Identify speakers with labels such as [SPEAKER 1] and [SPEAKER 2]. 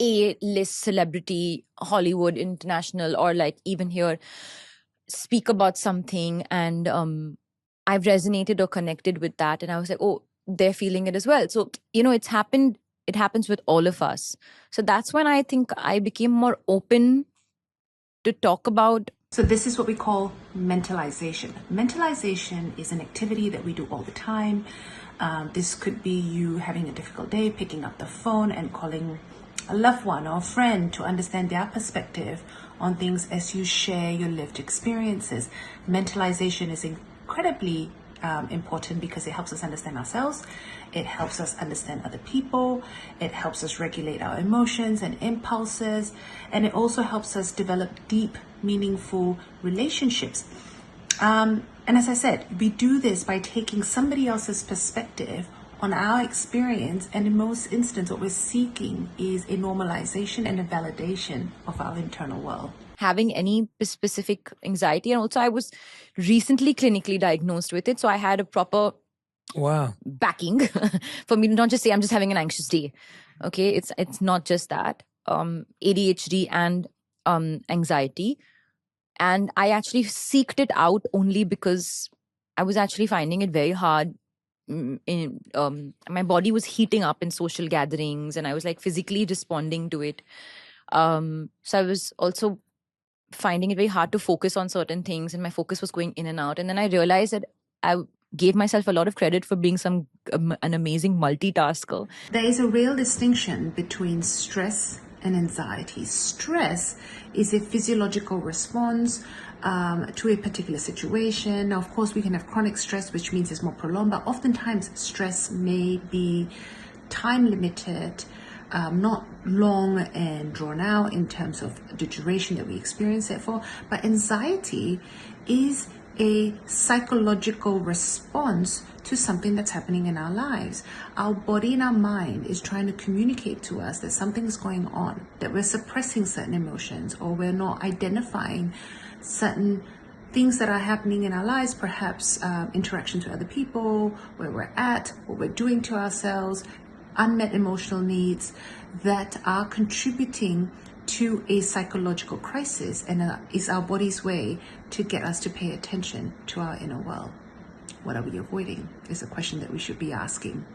[SPEAKER 1] A-list celebrity, Hollywood, international, or like even here, speak about something, and I've resonated or connected with that, and I was like, oh, they're feeling it as well. So it happens with all of us. So that's when I think I became more open to talk about.
[SPEAKER 2] So this is what we call mentalization. Mentalization is an activity that we do all the time. This could be you having a difficult day, picking up the phone and calling a loved one or a friend to understand their perspective on things as you share your lived experiences. Mentalization is incredibly important because it helps us understand ourselves. It helps us understand other people. It helps us regulate our emotions and impulses. And it also helps us develop deep, meaningful relationships. And as I said, we do this by taking somebody else's perspective on our experience. And in most instances, what we're seeking is a normalization and a validation of our internal world.
[SPEAKER 1] Having any specific anxiety. And also I was recently clinically diagnosed with it. So I had a proper backing for me to not just say I'm just having an anxious day. Okay. It's not just that. ADHD and anxiety. And I actually seeked it out only because I was actually finding it very hard. My body was heating up in social gatherings and I was like physically responding to it. So I was also finding it very hard to focus on certain things, and my focus was going in and out. And then I realized that I gave myself a lot of credit for being an amazing multitasker.
[SPEAKER 2] There is a real distinction between stress and anxiety. Stress is a physiological response to a particular situation. Now, of course, we can have chronic stress, which means it's more prolonged, but oftentimes stress may be time limited, not long and drawn out in terms of the duration that we experience it for. But anxiety is a psychological response to something that's happening in our lives. Our body and our mind is trying to communicate to us that something's going on, that we're suppressing certain emotions, or we're not identifying certain things that are happening in our lives, perhaps interactions with other people, where we're at, what we're doing to ourselves, unmet emotional needs that are contributing to a psychological crisis, and is our body's way to get us to pay attention to our inner world. What are we avoiding is a question that we should be asking.